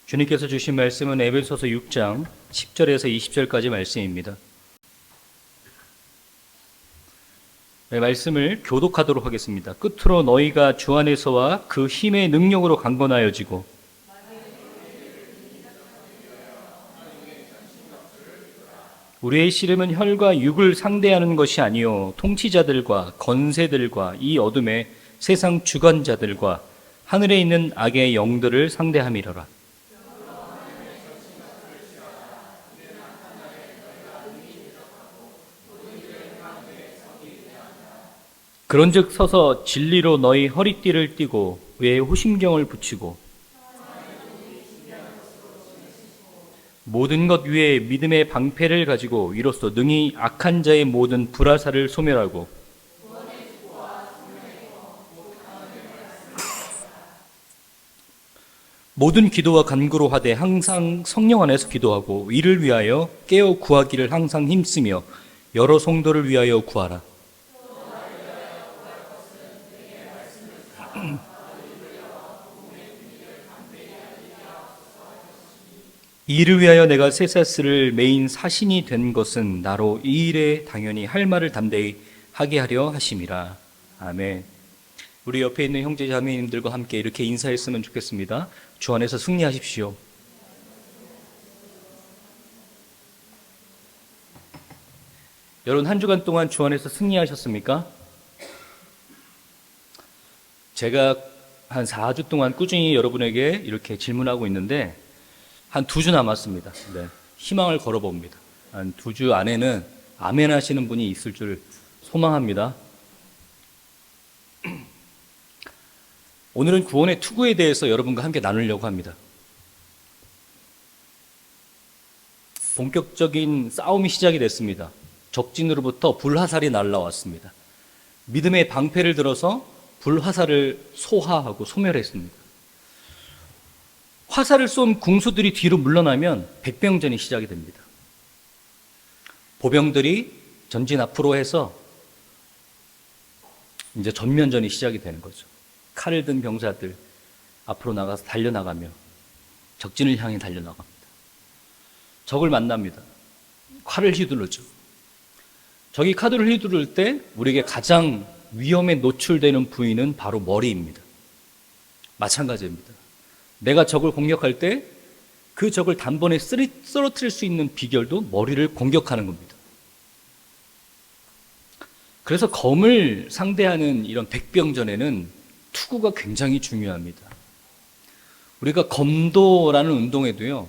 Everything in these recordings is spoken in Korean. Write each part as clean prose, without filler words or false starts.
주님께서 주신 말씀은 에베소서 6장 10절에서 20절까지 말씀입니다. 네, 말씀을 교독하도록 하겠습니다. 끝으로 너희가 주 안에서와 그 힘의 능력으로 강건하여지고 우리의 씨름은 혈과 육을 상대하는 것이 아니요 통치자들과 권세들과 이 어둠의 세상 주관자들과 하늘에 있는 악의 영들을 상대함이로라. 그런즉 서서 진리로 너희 허리띠를 띠고 의의 호심경을 붙이고 모든 것 위에 믿음의 방패를 가지고 이로써 능히 악한 자의 모든 불화살을 소멸하고 모든 기도와 간구로 하되 항상 성령 안에서 기도하고 이를 위하여 깨어 구하기를 항상 힘쓰며 여러 성도를 위하여 구하라. 이를 위하여 내가 세사스를 메인 사신이 된 것은 나로 이 일에 당연히 할 말을 담대히 하게 하려 하심이라. 아멘. 우리 옆에 있는 형제 자매님들과 함께 이렇게 인사했으면 좋겠습니다. 주 안에서 승리하십시오. 여러분, 한 주간 동안 주 안에서 승리하셨습니까? 제가 한 4주 동안 꾸준히 여러분에게 이렇게 질문하고 있는데 한 2주 남았습니다. 네, 희망을 걸어봅니다. 한 2주 안에는 아멘 하시는 분이 있을 줄 소망합니다. 오늘은 구원의 투구에 대해서 여러분과 함께 나누려고 합니다. 본격적인 싸움이 시작이 됐습니다. 적진으로부터 불화살이 날라왔습니다. 믿음의 방패를 들어서 불화살을 소화하고 소멸했습니다. 화살을 쏜 궁수들이 뒤로 물러나면 백병전이 시작이 됩니다. 보병들이 전진 앞으로 해서 이제 전면전이 시작이 되는 거죠. 칼을 든 병사들 앞으로 나가서 달려나가며 적진을 향해 달려나갑니다. 적을 만납니다. 칼을 휘두르죠. 적이 칼을 휘두를 때 우리에게 가장 위험에 노출되는 부위는 바로 머리입니다. 마찬가지입니다. 내가 적을 공격할 때 그 적을 단번에 쓰러뜨릴 수 있는 비결도 머리를 공격하는 겁니다. 그래서 검을 상대하는 이런 백병전에는 투구가 굉장히 중요합니다. 우리가 검도라는 운동에도요,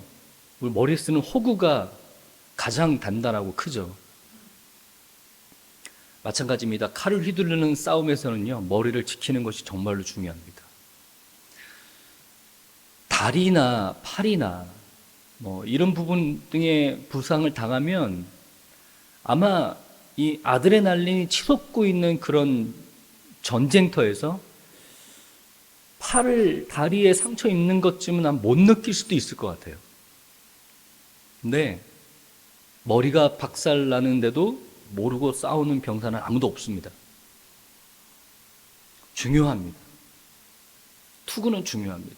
우리 머리에 쓰는 호구가 가장 단단하고 크죠. 마찬가지입니다. 칼을 휘두르는 싸움에서는요, 머리를 지키는 것이 정말로 중요합니다. 다리나 팔이나 이런 부분 등의 부상을 당하면 아마 이 아드레날린이 치솟고 있는 그런 전쟁터에서 다리에 상처 있는 것쯤은 못 느낄 수도 있을 것 같아요. 근데 머리가 박살 나는데도 모르고 싸우는 병사는 아무도 없습니다. 중요합니다. 투구는 중요합니다.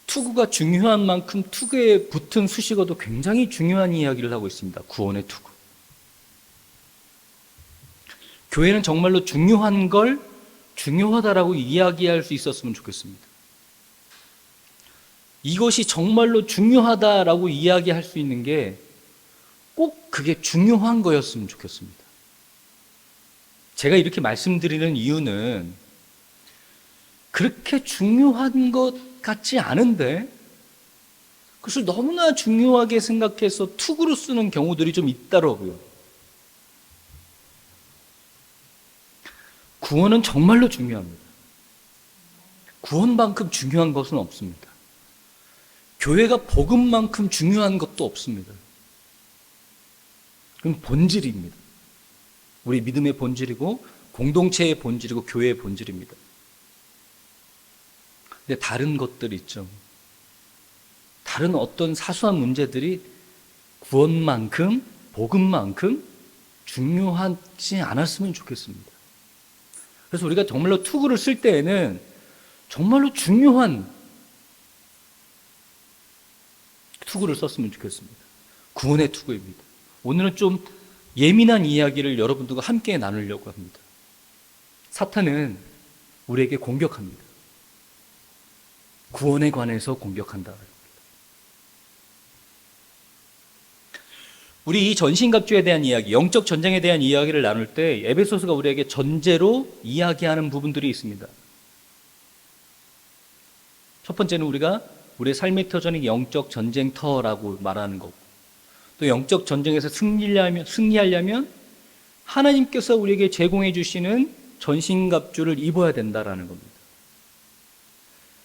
투구가 중요한 만큼 투구에 붙은 수식어도 굉장히 중요한 이야기를 하고 있습니다. 구원의 투구. 교회는 정말로 중요한 걸 중요하다라고 이야기할 수 있었으면 좋겠습니다. 이것이 정말로 중요하다라고 이야기할 수 있는 게 꼭 그게 중요한 거였으면 좋겠습니다. 제가 이렇게 말씀드리는 이유는 그렇게 중요한 것 같지 않은데 그것을 너무나 중요하게 생각해서 투구로 쓰는 경우들이 좀 있더라고요. 구원은 정말로 중요합니다. 구원만큼 중요한 것은 없습니다. 교회가 복음만큼 중요한 것도 없습니다. 그건 본질입니다. 우리 믿음의 본질이고 공동체의 본질이고 교회의 본질입니다. 근데 다른 것들이 있죠. 다른 어떤 사소한 문제들이 구원만큼 복음만큼 중요하지 않았으면 좋겠습니다. 그래서 우리가 정말로 투구를 쓸 때에는 정말로 중요한 투구를 썼으면 좋겠습니다. 구원의 투구입니다. 오늘은 좀 예민한 이야기를 여러분들과 함께 나누려고 합니다. 사탄은 우리에게 공격합니다. 구원에 관해서 공격한다. 우리 이 전신갑주에 대한 이야기, 영적 전쟁에 대한 이야기를 나눌 때 에베소서가 우리에게 전제로 이야기하는 부분들이 있습니다. 첫 번째는 우리가 우리의 삶의 터전이 영적 전쟁터라고 말하는 거고, 또 영적 전쟁에서 승리하려면 하나님께서 우리에게 제공해 주시는 전신갑주를 입어야 된다라는 겁니다.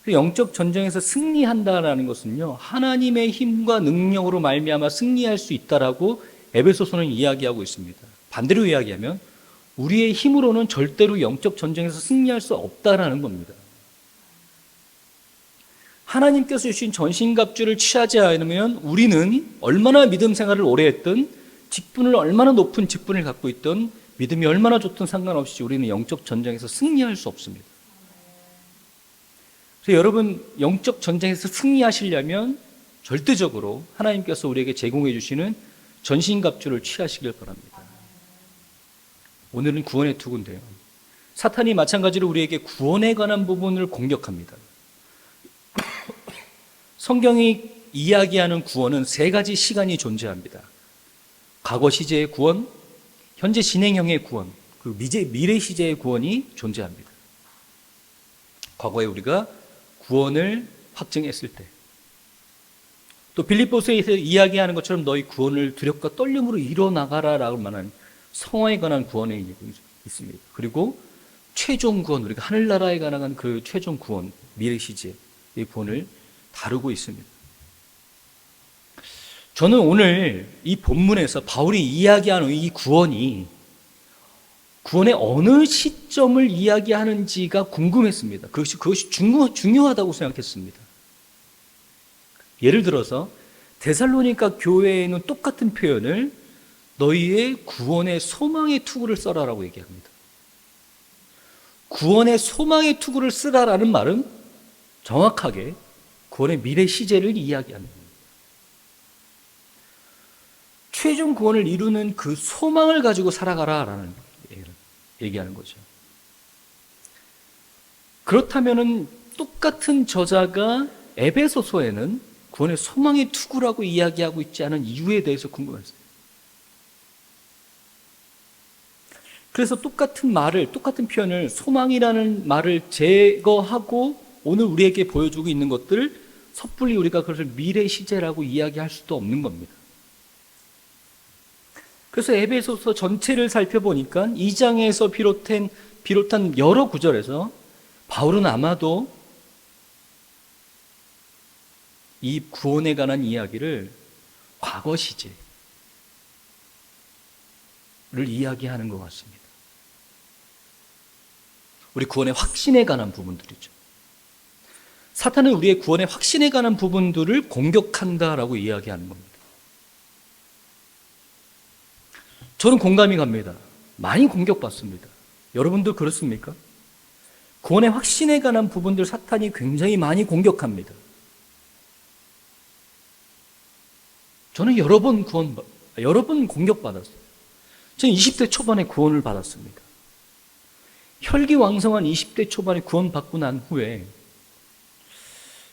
영적 전쟁에서 승리한다라는 것은요, 하나님의 힘과 능력으로 말미암아 승리할 수 있다라고 에베소서는 이야기하고 있습니다. 반대로 이야기하면 우리의 힘으로는 절대로 영적 전쟁에서 승리할 수 없다라는 겁니다. 하나님께서 주신 전신갑주를 취하지 않으면 우리는 얼마나 믿음 생활을 오래 했든, 직분을 얼마나 높은 직분을 갖고 있든, 믿음이 얼마나 좋든 상관없이 우리는 영적 전쟁에서 승리할 수 없습니다. 그래서 여러분, 영적 전쟁에서 승리하시려면 절대적으로 하나님께서 우리에게 제공해 주시는 전신갑주를 취하시길 바랍니다. 오늘은 구원의 투구인데요, 사탄이 마찬가지로 우리에게 구원에 관한 부분을 공격합니다. 성경이 이야기하는 구원은 세 가지 시간이 존재합니다. 과거 시제의 구원, 현재 진행형의 구원, 그리고 미래 시제의 구원이 존재합니다. 과거에 우리가 구원을 확증했을 때, 또 빌립보서에서 이야기하는 것처럼 너희 구원을 두렵과 떨림으로 이뤄나가라라고 말하는 성화에 관한 구원의 얘기가 있습니다. 그리고 최종 구원, 우리가 하늘나라에 관한 그 최종 구원, 미래 시제의 구원을 다루고 있습니다. 저는 오늘 이 본문에서 바울이 이야기하는 이 구원이 구원의 어느 시점을 이야기하는지가 궁금했습니다. 그것이 중요하다고 생각했습니다. 예를 들어서 데살로니가 교회에는 똑같은 표현을 너희의 구원의 소망의 투구를 써라라고 얘기합니다. 구원의 소망의 투구를 쓰라라는 말은 정확하게 구원의 미래 시제를 이야기하는 겁니다. 최종 구원을 이루는 그 소망을 가지고 살아가라라는 얘기하는 거죠. 그렇다면은 똑같은 저자가 에베소서에는 구원의 소망의 투구라고 이야기하고 있지 않은 이유에 대해서 궁금했어요. 그래서 똑같은 표현을, 소망이라는 말을 제거하고 오늘 우리에게 보여주고 있는 것들, 섣불리 우리가 그것을 미래 시제라고 이야기할 수도 없는 겁니다. 그래서 에베소서 전체를 살펴보니까 2장에서 비롯한 여러 구절에서 바울은 아마도 이 구원에 관한 이야기를 과거 시제를 이야기하는 것 같습니다. 우리 구원의 확신에 관한 부분들이죠. 사탄은 우리의 구원의 확신에 관한 부분들을 공격한다라고 이야기하는 겁니다. 저는 공감이 갑니다. 많이 공격받습니다. 여러분도 그렇습니까? 구원의 확신에 관한 부분들 사탄이 굉장히 많이 공격합니다. 저는 여러 번 공격받았어요. 저는 20대 초반에 구원을 받았습니다. 혈기왕성한 20대 초반에 구원받고 난 후에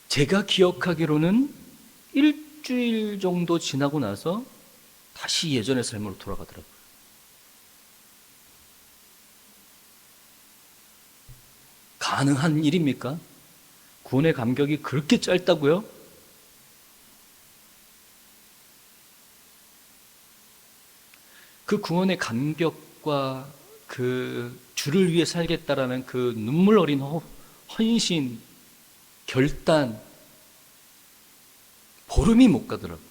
제가 기억하기로는 일주일 정도 지나고 나서 다시 예전의 삶으로 돌아가더라고요. 가능한 일입니까? 구원의 감격이 그렇게 짧다고요? 그 구원의 감격과 그 주를 위해 살겠다라는 그 눈물 어린 헌신, 결단, 보름이 못 가더라고요.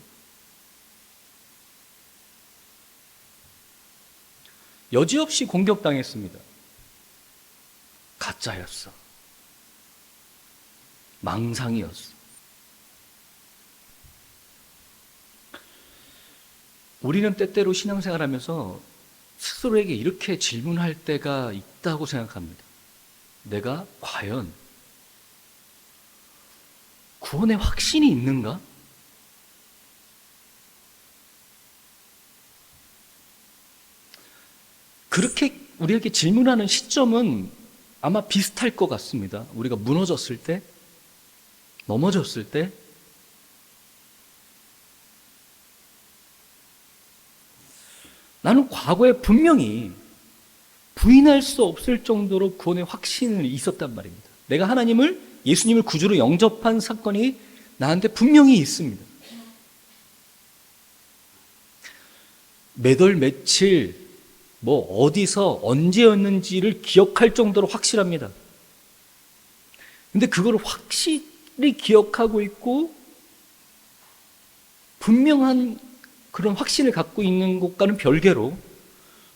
여지없이 공격당했습니다. 가짜였어. 망상이었어. 우리는 때때로 신앙생활하면서 스스로에게 이렇게 질문할 때가 있다고 생각합니다. 내가 과연 구원의 확신이 있는가? 그렇게 우리에게 질문하는 시점은 아마 비슷할 것 같습니다. 우리가 무너졌을 때, 넘어졌을 때, 나는 과거에 분명히 부인할 수 없을 정도로 구원의 확신이 있었단 말입니다. 내가 예수님을 구주로 영접한 사건이 나한테 분명히 있습니다. 몇 월 며칠, 어디서 언제였는지를 기억할 정도로 확실합니다. 근데 그걸 확실히 기억하고 있고 분명한 그런 확신을 갖고 있는 것과는 별개로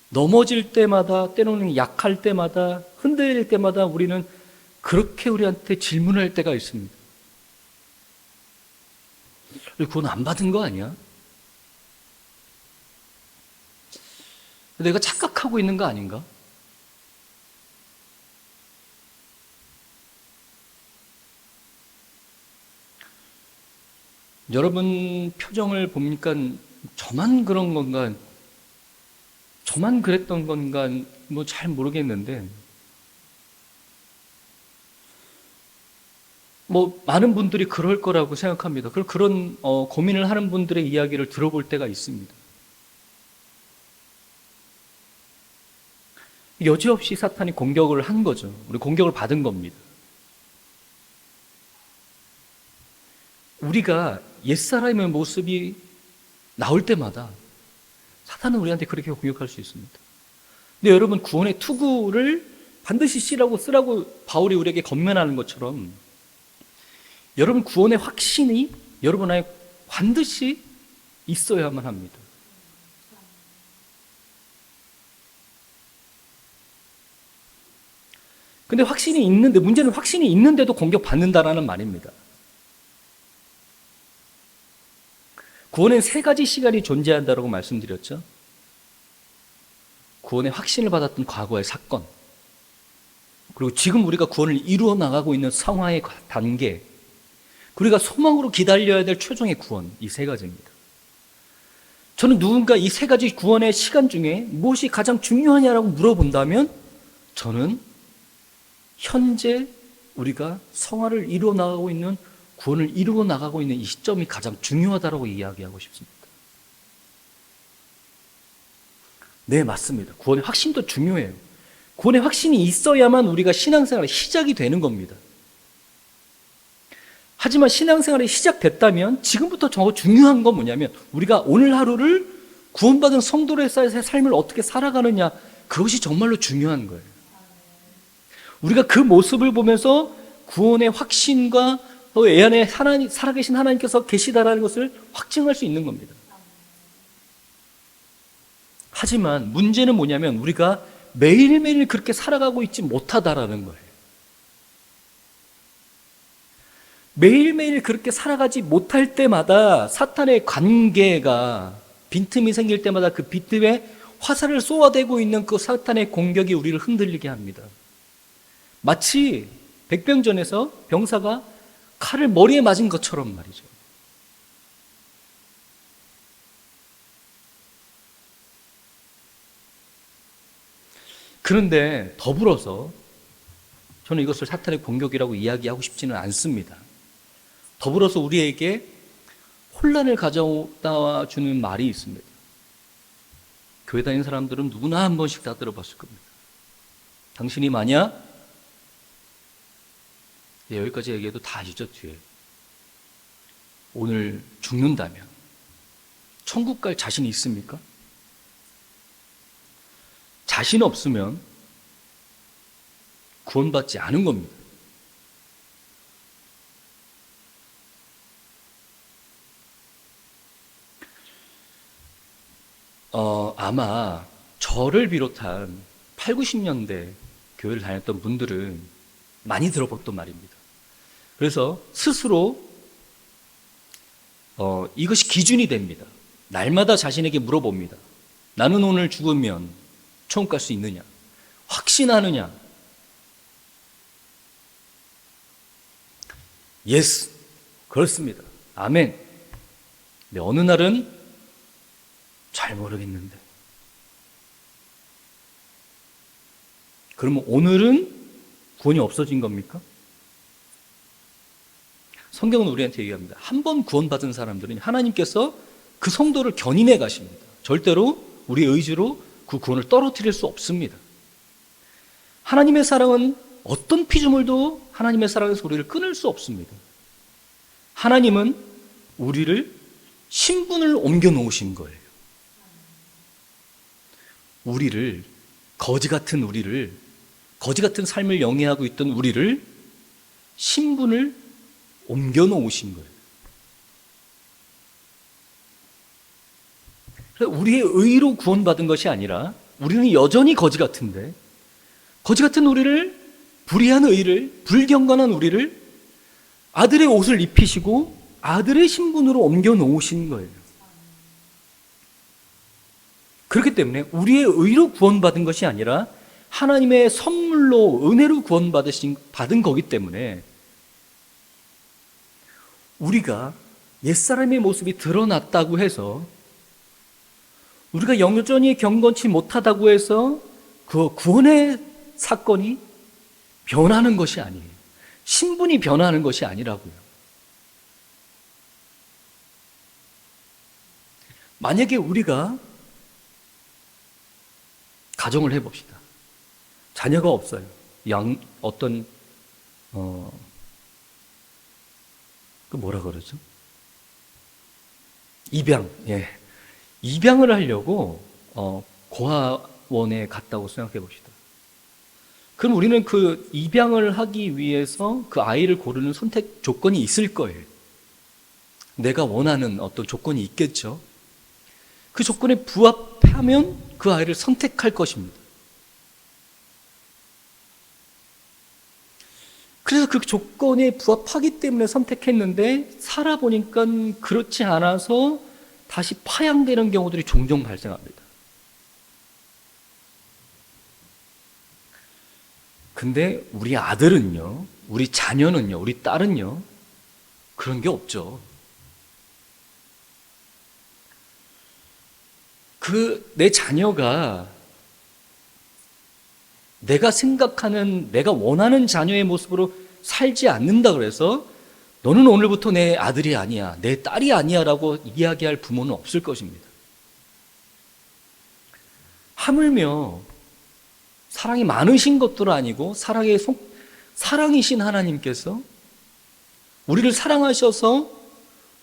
넘어질 때마다, 때로는 약할 때마다, 흔들릴 때마다 우리는 그렇게 우리한테 질문할 때가 있습니다. 그건 안 받은 거 아니야? 내가 착각하고 있는 거 아닌가? 여러분 표정을 보니까 저만 그런 건가? 저만 그랬던 건가? 잘 모르겠는데 많은 분들이 그럴 거라고 생각합니다. 그런 고민을 하는 분들의 이야기를 들어볼 때가 있습니다. 여지없이 사탄이 공격을 한 거죠. 우리 공격을 받은 겁니다. 우리가 옛사람의 모습이 나올 때마다 사탄은 우리한테 그렇게 공격할 수 있습니다. 근데 여러분, 구원의 투구를 반드시 쓰라고 바울이 우리에게 권면하는 것처럼 여러분 구원의 확신이 여러분 안에 반드시 있어야만 합니다. 근데 문제는 확신이 있는데도 공격받는다라는 말입니다. 구원엔 세 가지 시간이 존재한다고 말씀드렸죠. 구원의 확신을 받았던 과거의 사건, 그리고 지금 우리가 구원을 이루어 나가고 있는 상황의 단계, 우리가 소망으로 기다려야 될 최종의 구원, 이 세 가지입니다. 저는 누군가 이 세 가지 구원의 시간 중에 무엇이 가장 중요하냐라고 물어본다면 저는 현재 우리가 성화를 이루어 나가고 있는, 구원을 이루어 나가고 있는 이 시점이 가장 중요하다고 이야기하고 싶습니다. 네, 맞습니다. 구원의 확신도 중요해요. 구원의 확신이 있어야만 우리가 신앙생활의 시작이 되는 겁니다. 하지만 신앙생활이 시작됐다면 지금부터 더 중요한 건 뭐냐면 우리가 오늘 하루를 구원받은 성도로서의 삶을 어떻게 살아가느냐, 그것이 정말로 중요한 거예요. 우리가 그 모습을 보면서 구원의 확신과 또 애 안에 살아계신 하나님께서 계시다라는 것을 확증할 수 있는 겁니다. 하지만 문제는 뭐냐면 우리가 매일매일 그렇게 살아가고 있지 못하다라는 거예요. 매일매일 그렇게 살아가지 못할 때마다 사탄의 관계가 빈틈이 생길 때마다 그 빈틈에 화살을 쏘아대고 있는 그 사탄의 공격이 우리를 흔들리게 합니다. 마치 백병전에서 병사가 칼을 머리에 맞은 것처럼 말이죠. 그런데 더불어서 저는 이것을 사탄의 공격이라고 이야기하고 싶지는 않습니다. 더불어서 우리에게 혼란을 가져다 주는 말이 있습니다. 교회 다니는 사람들은 누구나 한 번씩 다 들어봤을 겁니다. 당신이 만약, 여기까지 얘기해도 다 아시죠, 뒤에. 오늘 죽는다면 천국 갈 자신이 있습니까? 자신 없으면 구원받지 않은 겁니다. 아마 저를 비롯한 8, 90년대 교회를 다녔던 분들은 많이 들어봤던 말입니다. 그래서 스스로 이것이 기준이 됩니다. 날마다 자신에게 물어봅니다. 나는 오늘 죽으면 천국 갈 수 있느냐? 확신하느냐? 예스, 그렇습니다. 아멘. 근데 어느 날은 잘 모르겠는데, 그러면 오늘은 구원이 없어진 겁니까? 성경은 우리한테 얘기합니다. 한 번 구원받은 사람들은 하나님께서 그 성도를 견인해 가십니다. 절대로 우리의 의지로 그 구원을 떨어뜨릴 수 없습니다. 하나님의 사랑은 어떤 피조물도 하나님의 사랑에서 우리를 끊을 수 없습니다. 하나님은 우리를 신분을 옮겨 놓으신 거예요. 우리를, 거지 같은 삶을 영위하고 있던 우리를 신분을 옮겨 놓으신 거예요. 우리의 의로 구원받은 것이 아니라 우리는 여전히 거지 같은데, 거지 같은 우리를, 불의한 의를, 불경건한 우리를 아들의 옷을 입히시고 아들의 신분으로 옮겨 놓으신 거예요. 그렇기 때문에 우리의 의로 구원받은 것이 아니라 하나님의 선물로 은혜로 받은 거기 때문에 우리가 옛사람의 모습이 드러났다고 해서, 우리가 여전히 경건치 못하다고 해서 그 구원의 사건이 변하는 것이 아니에요. 신분이 변하는 것이 아니라고요. 만약에 우리가 가정을 해봅시다. 자녀가 없어요. 그 뭐라 그러죠? 입양. 예. 입양을 하려고 고아원에 갔다고 생각해 봅시다. 그럼 우리는 그 입양을 하기 위해서 그 아이를 고르는 선택 조건이 있을 거예요. 내가 원하는 어떤 조건이 있겠죠. 그 조건에 부합하면 그 아이를 선택할 것입니다. 그래서 그 조건에 부합하기 때문에 선택했는데 살아보니까 그렇지 않아서 다시 파양되는 경우들이 종종 발생합니다. 근데 우리 아들은요, 우리 자녀는요, 우리 딸은요, 그런 게 없죠. 내 자녀가 내가 생각하는, 내가 원하는 자녀의 모습으로 살지 않는다 그래서 너는 오늘부터 내 아들이 아니야, 내 딸이 아니야 라고 이야기할 부모는 없을 것입니다. 하물며 사랑이 많으신 것도 아니고 사랑이신 하나님께서 우리를 사랑하셔서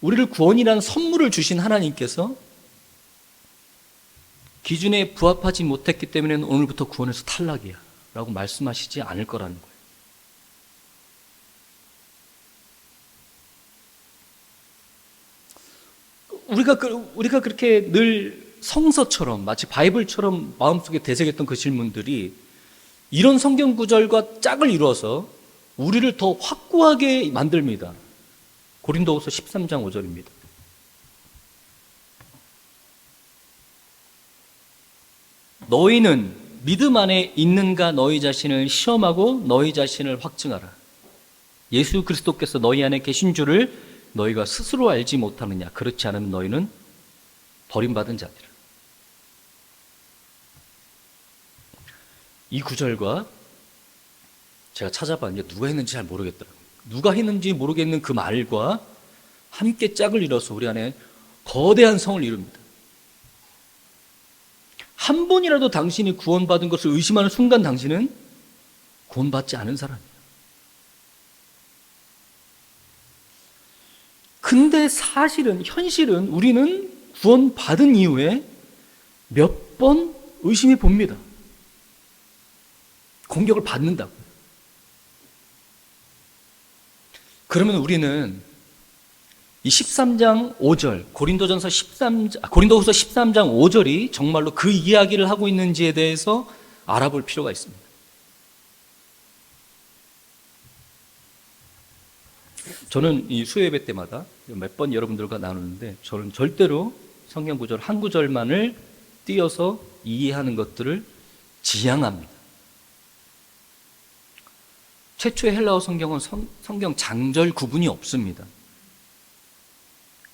우리를 구원이라는 선물을 주신 하나님께서 기준에 부합하지 못했기 때문에 오늘부터 구원에서 탈락이야 라고 말씀하시지 않을 거라는 거예요. 우리가 그렇게 늘 성서처럼, 마치 바이블처럼 마음속에 되새겼던 그 질문들이 이런 성경 구절과 짝을 이루어서 우리를 더 확고하게 만듭니다. 고린도후서 13장 5절입니다. 너희는 믿음 안에 있는가 너희 자신을 시험하고 너희 자신을 확증하라. 예수 그리스도께서 너희 안에 계신 줄을 너희가 스스로 알지 못하느냐. 그렇지 않으면 너희는 버림받은 자들이라. 이 구절과 제가 찾아봤는데 누가 했는지 잘 모르겠더라고요. 누가 했는지 모르겠는 그 말과 함께 짝을 이뤄서 우리 안에 거대한 성을 이룹니다. 한 번이라도 당신이 구원받은 것을 의심하는 순간 당신은 구원받지 않은 사람이에요. 근데 현실은 우리는 구원받은 이후에 몇 번 의심해 봅니다. 공격을 받는다고. 그러면 우리는 이 13장 5절, 고린도후서 13장 5절이 정말로 그 이야기를 하고 있는지에 대해서 알아볼 필요가 있습니다. 저는 이 수요예배 때마다 몇 번 여러분들과 나누는데 저는 절대로 성경 구절 한 구절만을 띄어서 이해하는 것들을 지향합니다. 최초의 헬라어 성경은 성경 장절 구분이 없습니다.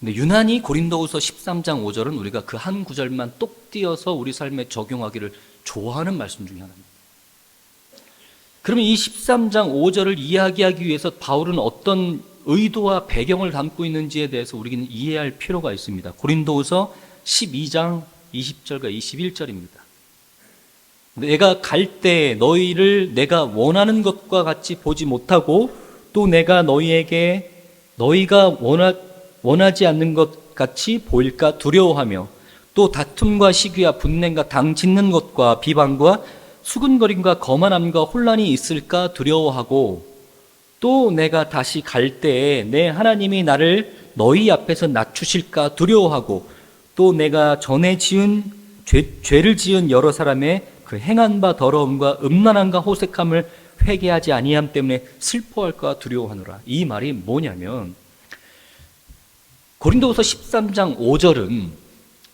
근데 유난히 고린도후서 13장 5절은 우리가 그 한 구절만 똑 띄어서 우리 삶에 적용하기를 좋아하는 말씀 중에 하나입니다. 그러면 이 13장 5절을 이야기하기 위해서 바울은 어떤 의도와 배경을 담고 있는지에 대해서 우리는 이해할 필요가 있습니다. 고린도후서 12장 20절과 21절입니다. 내가 갈 때 너희를 내가 원하는 것과 같이 보지 못하고 또 내가 너희에게 너희가 원하지 않는 것 같이 보일까 두려워하며 또 다툼과 시기와 분냄과 당 짓는 것과 비방과 수군거림과 거만함과 혼란이 있을까 두려워하고 또 내가 다시 갈 때에 내 하나님이 나를 너희 앞에서 낮추실까 두려워하고 또 내가 전에 죄를 지은 여러 사람의 그 행한 바 더러움과 음란함과 호색함을 회개하지 아니함 때문에 슬퍼할까 두려워하노라. 이 말이 뭐냐면 고린도후서 13장 5절은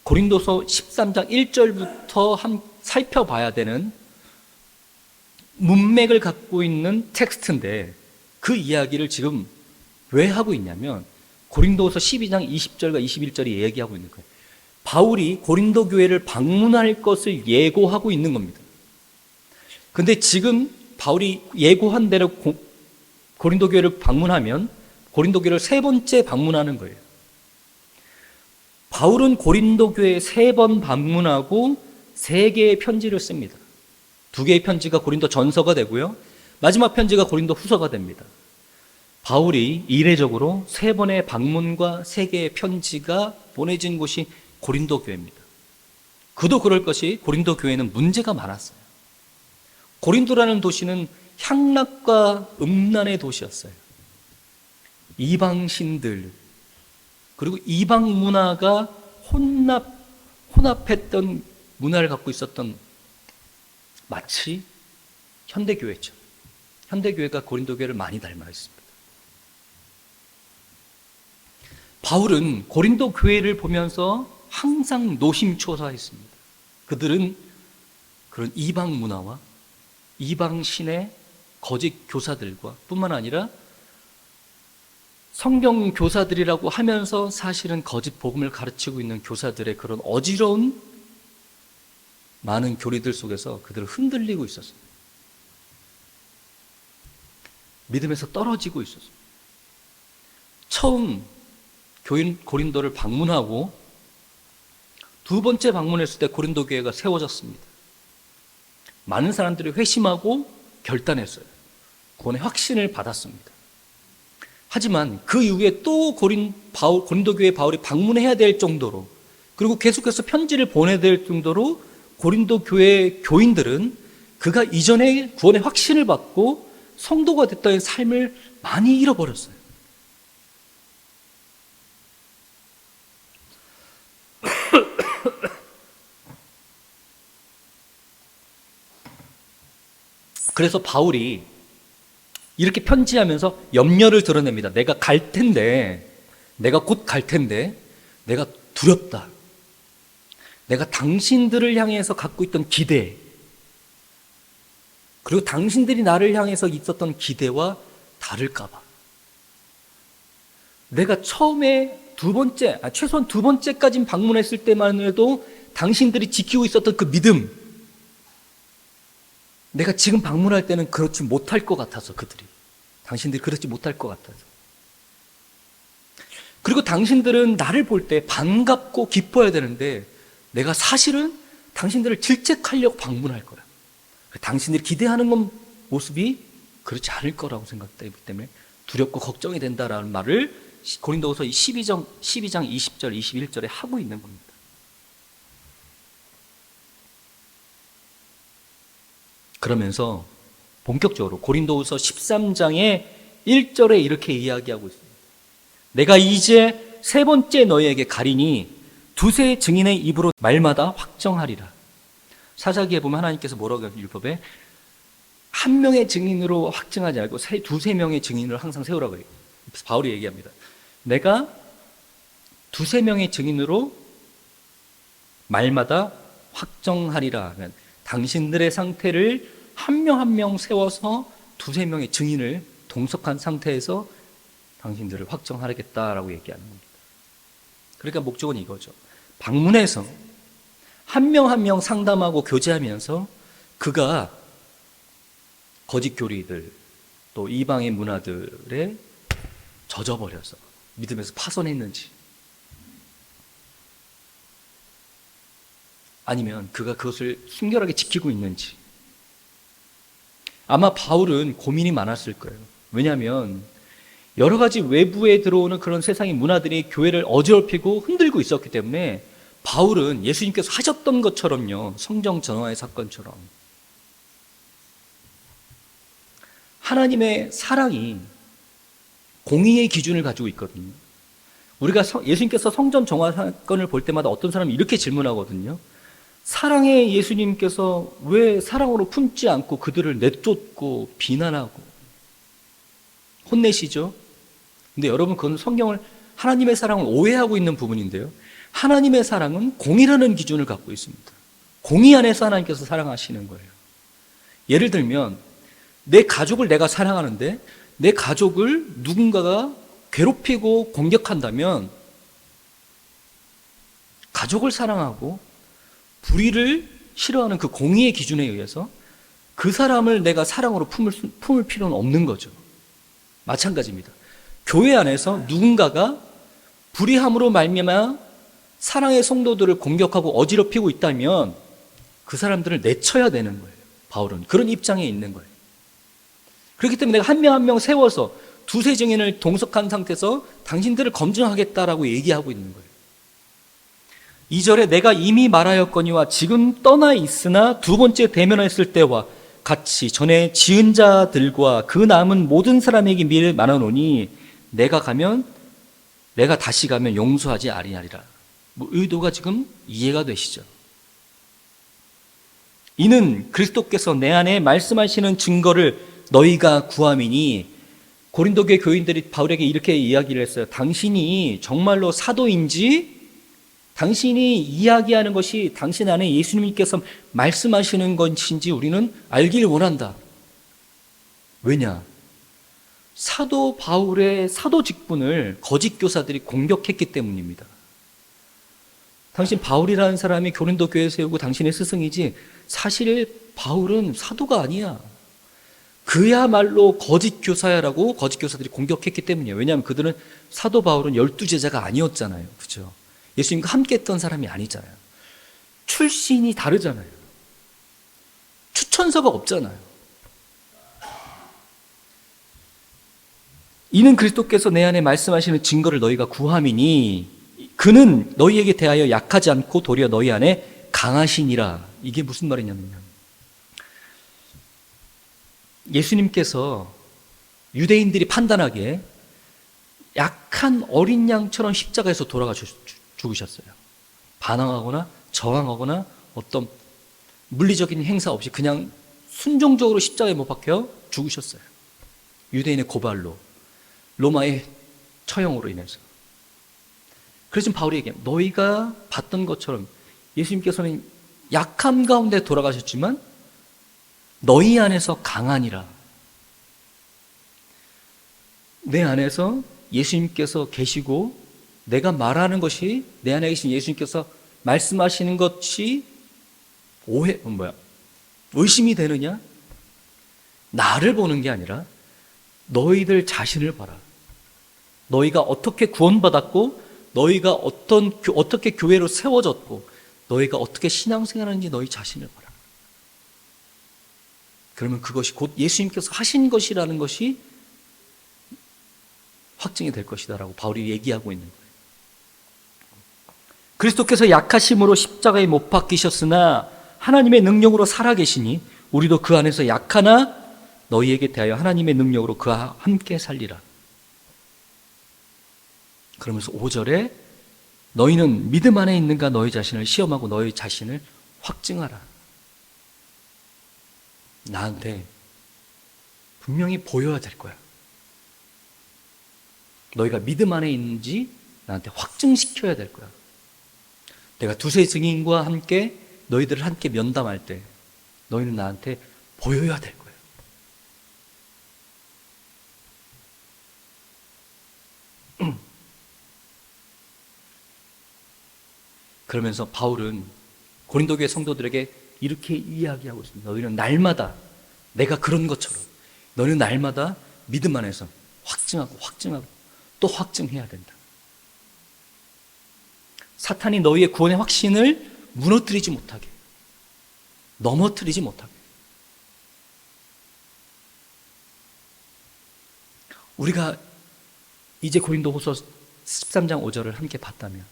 고린도서 13장 1절부터 살펴봐야 되는 문맥을 갖고 있는 텍스트인데 그 이야기를 지금 왜 하고 있냐면 고린도서 12장 20절과 21절이 얘기하고 있는 거예요. 바울이 고린도 교회를 방문할 것을 예고하고 있는 겁니다. 근데 지금 바울이 예고한 대로 고린도 교회를 방문하면 고린도 교회를 세 번째 방문하는 거예요. 바울은 고린도 교회에 3번 방문하고 3개의 편지를 씁니다. 2개의 편지가 고린도 전서가 되고요. 마지막 편지가 고린도 후서가 됩니다. 바울이 이례적으로 3번의 방문과 3개의 편지가 보내진 곳이 고린도 교회입니다. 그도 그럴 것이 고린도 교회는 문제가 많았어요. 고린도라는 도시는 향락과 음란의 도시였어요. 이방신들 그리고 이방 문화가 혼합했던 문화를 갖고 있었던 마치 현대교회죠. 현대교회가 고린도 교회를 많이 닮아 있습니다. 바울은 고린도 교회를 보면서 항상 노심초사했습니다. 그들은 그런 이방 문화와 이방 신의 거짓 교사들과 뿐만 아니라 성경 교사들이라고 하면서 사실은 거짓 복음을 가르치고 있는 교사들의 그런 어지러운 많은 교리들 속에서 그들을 흔들리고 있었습니다. 믿음에서 떨어지고 있었습니다. 처음 교인 고린도를 방문하고 2번째 방문했을 때 고린도 교회가 세워졌습니다. 많은 사람들이 회심하고 결단했어요. 구원의 확신을 받았습니다. 하지만 그 이후에 또 고린도 교회에 바울이 방문해야 될 정도로 그리고 계속해서 편지를 보내야 될 정도로 고린도 교회 교인들은 그가 이전에 구원의 확신을 받고 성도가 됐다는 삶을 많이 잃어버렸어요. 그래서 바울이 이렇게 편지하면서 염려를 드러냅니다. 내가 갈 텐데, 내가 곧 갈 텐데, 내가 두렵다. 내가 당신들을 향해서 갖고 있던 기대, 그리고 당신들이 나를 향해서 있었던 기대와 다를까봐. 내가 처음에 최소한 2번째까지 방문했을 때만 해도 당신들이 지키고 있었던 그 믿음, 내가 지금 방문할 때는 그렇지 못할 것 같아서 당신들이 그렇지 못할 것 같아서. 그리고 당신들은 나를 볼 때 반갑고 기뻐해야 되는데 내가 사실은 당신들을 질책하려고 방문할 거야. 당신들이 기대하는 모습이 그렇지 않을 거라고 생각되기 때문에 두렵고 걱정이 된다라는 말을 고린도후서 12장 20절, 21절에 하고 있는 겁니다. 그러면서 본격적으로 고린도후서 13장의 1절에 이렇게 이야기하고 있습니다. 내가 이제 3번째 너희에게 가리니 두세 증인의 입으로 말마다 확정하리라. 사사기에 보면 하나님께서 뭐라고 해요? 율법에 한 명의 증인으로 확증하지 않고 두세 명의 증인을 항상 세우라고 해요. 바울이 얘기합니다. 내가 두세 명의 증인으로 말마다 확정하리라 하면 당신들의 상태를 한 명 한 명 세워서 두세 명의 증인을 동석한 상태에서 당신들을 확정하겠다라고 얘기하는 겁니다. 그러니까 목적은 이거죠. 방문해서 한 명 한 명 상담하고 교제하면서 그가 거짓 교리들, 또 이방의 문화들에 젖어버려서 믿음에서 파손했는지, 아니면 그가 그것을 순결하게 지키고 있는지. 아마 바울은 고민이 많았을 거예요. 왜냐하면 여러 가지 외부에 들어오는 그런 세상의 문화들이 교회를 어지럽히고 흔들고 있었기 때문에 바울은 예수님께서 하셨던 것처럼요, 성경 전화의 사건처럼 하나님의 사랑이 공의의 기준을 가지고 있거든요. 우리가 예수님께서 성전 정화 사건을 볼 때마다 어떤 사람이 이렇게 질문하거든요. 사랑의 예수님께서 왜 사랑으로 품지 않고 그들을 내쫓고 비난하고 혼내시죠? 근데 여러분, 그건 성경을, 하나님의 사랑을 오해하고 있는 부분인데요. 하나님의 사랑은 공의라는 기준을 갖고 있습니다. 공의 안에서 하나님께서 사랑하시는 거예요. 예를 들면 내 가족을 내가 사랑하는데 내 가족을 누군가가 괴롭히고 공격한다면 가족을 사랑하고 불의를 싫어하는 그 공의의 기준에 의해서 그 사람을 내가 사랑으로 품을 필요는 없는 거죠. 마찬가지입니다. 교회 안에서 누군가가 불의함으로 말미암아 사랑의 성도들을 공격하고 어지럽히고 있다면 그 사람들을 내쳐야 되는 거예요. 바울은 그런 입장에 있는 거예요. 그렇기 때문에 내가 한 명 한 명 세워서 두세 증인을 동석한 상태에서 당신들을 검증하겠다라고 얘기하고 있는 거예요. 2절에 내가 이미 말하였거니와 지금 떠나 있으나 두 번째 대면했을 때와 같이 전에 지은 자들과 그 남은 모든 사람에게 미를 말하노니 내가 다시 가면 용서하지 아니하리라. 의도가 지금 이해가 되시죠? 이는 그리스도께서 내 안에 말씀하시는 증거를 너희가 구함이니, 고린도 교회 교인들이 바울에게 이렇게 이야기를 했어요. 당신이 정말로 사도인지, 당신이 이야기하는 것이 당신 안에 예수님께서 말씀하시는 것인지 우리는 알기를 원한다. 왜냐? 사도 바울의 사도 직분을 거짓 교사들이 공격했기 때문입니다. 당신 바울이라는 사람이 고린도 교회에 세우고 당신의 스승이지, 사실 바울은 사도가 아니야. 그야말로 거짓 교사야라고 거짓 교사들이 공격했기 때문이에요. 왜냐하면 그들은, 사도 바울은 12제자가 아니었잖아요. 그렇죠? 예수님과 함께 했던 사람이 아니잖아요. 출신이 다르잖아요. 추천서가 없잖아요. 이는 그리스도께서 내 안에 말씀하시는 증거를 너희가 구함이니 그는 너희에게 대하여 약하지 않고 도리어 너희 안에 강하시니라. 이게 무슨 말이냐면요, 예수님께서 유대인들이 판단하기에 약한 어린 양처럼 십자가에서 돌아가 죽으셨어요. 반항하거나 저항하거나 어떤 물리적인 행사 없이 그냥 순종적으로 십자가에 못 박혀 죽으셨어요. 유대인의 고발로, 로마의 처형으로 인해서. 그래서 지금 바울이 얘기해요. 너희가 봤던 것처럼 예수님께서는 약함 가운데 돌아가셨지만 너희 안에서 강하니라. 내 안에서 예수님께서 계시고 내가 말하는 것이, 내 안에 계신 예수님께서 말씀하시는 것이 의심이 되느냐? 나를 보는 게 아니라 너희들 자신을 봐라. 너희가 어떻게 구원받았고, 너희가 어떻게 교회로 세워졌고, 너희가 어떻게 신앙생활하는지 너희 자신을 봐라. 그러면 그것이 곧 예수님께서 하신 것이라는 것이 확증이 될 것이다라고 바울이 얘기하고 있는 거예요. 그리스도께서 약하심으로 십자가에 못 박히셨으나 하나님의 능력으로 살아계시니 우리도 그 안에서 약하나 너희에게 대하여 하나님의 능력으로 그와 함께 살리라. 그러면서 5절에 너희는 믿음 안에 있는가 너희 자신을 시험하고 너희 자신을 확증하라. 나한테 분명히 보여야 될 거야. 너희가 믿음 안에 있는지 나한테 확증시켜야 될 거야. 내가 두세 증인과 함께 너희들을 함께 면담할 때 너희는 나한테 보여야 될 거야. 그러면서 바울은 고린도 교회 성도들에게 이렇게 이야기하고 있습니다. 너희는 날마다 내가 그런 것처럼 너는 날마다 믿음 안에서 확증하고 또 확증해야 된다. 사탄이 너희의 구원의 확신을 무너뜨리지 못하게, 넘어뜨리지 못하게. 우리가 이제 고린도후서 13장 5절을 함께 봤다면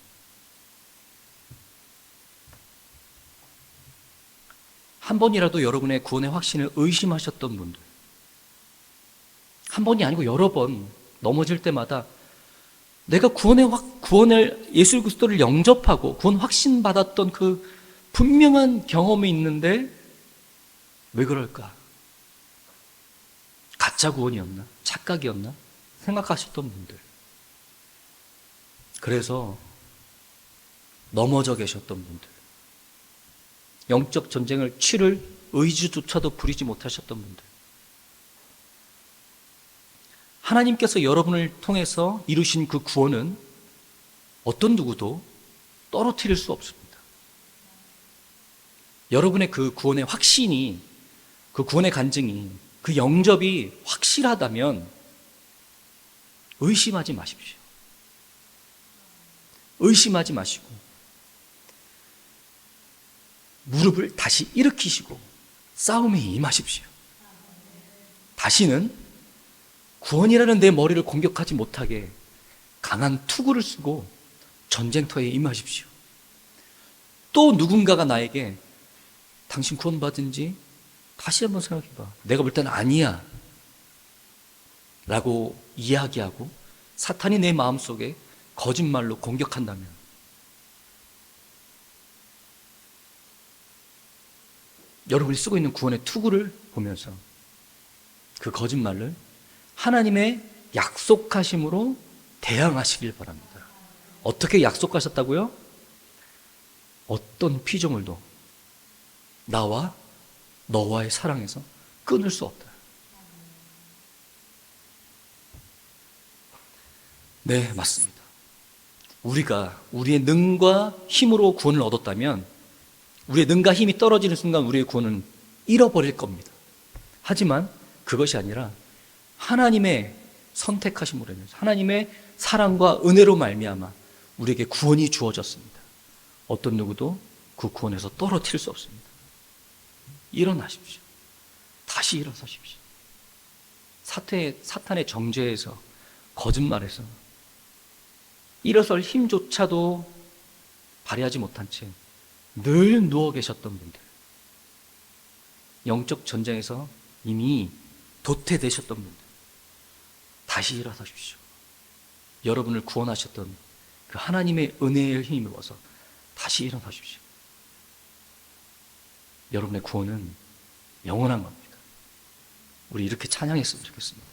한 번이라도 여러분의 구원의 확신을 의심하셨던 분들, 한 번이 아니고 여러 번 넘어질 때마다 내가 구원을 예수 그리스도를 영접하고 구원 확신 받았던 그 분명한 경험이 있는데 왜 그럴까? 가짜 구원이었나? 착각이었나? 생각하셨던 분들. 그래서 넘어져 계셨던 분들. 영적 전쟁을 치를 의지조차도 부리지 못하셨던 분들. 하나님께서 여러분을 통해서 이루신 그 구원은 어떤 누구도 떨어뜨릴 수 없습니다. 여러분의 그 구원의 확신이, 그 구원의 간증이, 그 영접이 확실하다면 의심하지 마십시오. 의심하지 마시고 무릎을 다시 일으키시고 싸움에 임하십시오. 다시는 구원이라는 내 머리를 공격하지 못하게 강한 투구를 쓰고 전쟁터에 임하십시오. 또 누군가가 나에게 당신 구원받은 지 다시 한번 생각해봐. 내가 볼 때는 아니야 라고 이야기하고 사탄이 내 마음속에 거짓말로 공격한다면 여러분이 쓰고 있는 구원의 투구를 보면서 그 거짓말을 하나님의 약속하심으로 대항하시길 바랍니다. 어떻게 약속하셨다고요? 어떤 피조물도 나와 너와의 사랑에서 끊을 수 없다. 네, 맞습니다. 우리가 우리의 능과 힘으로 구원을 얻었다면 우리의 능과 힘이 떨어지는 순간 우리의 구원은 잃어버릴 겁니다. 하지만 그것이 아니라 하나님의 선택하심으로 인해서 하나님의 사랑과 은혜로 말미암아 우리에게 구원이 주어졌습니다. 어떤 누구도 그 구원에서 떨어뜨릴 수 없습니다. 일어나십시오. 다시 일어서십시오. 사탄의 정죄에서, 거짓말에서 일어설 힘조차도 발휘하지 못한 채 늘 누워 계셨던 분들, 영적 전쟁에서 이미 도태되셨던 분들, 다시 일어서십시오. 여러분을 구원하셨던 그 하나님의 은혜에 힘입어서 다시 일어나십시오. 여러분의 구원은 영원한 겁니다. 우리 이렇게 찬양했으면 좋겠습니다.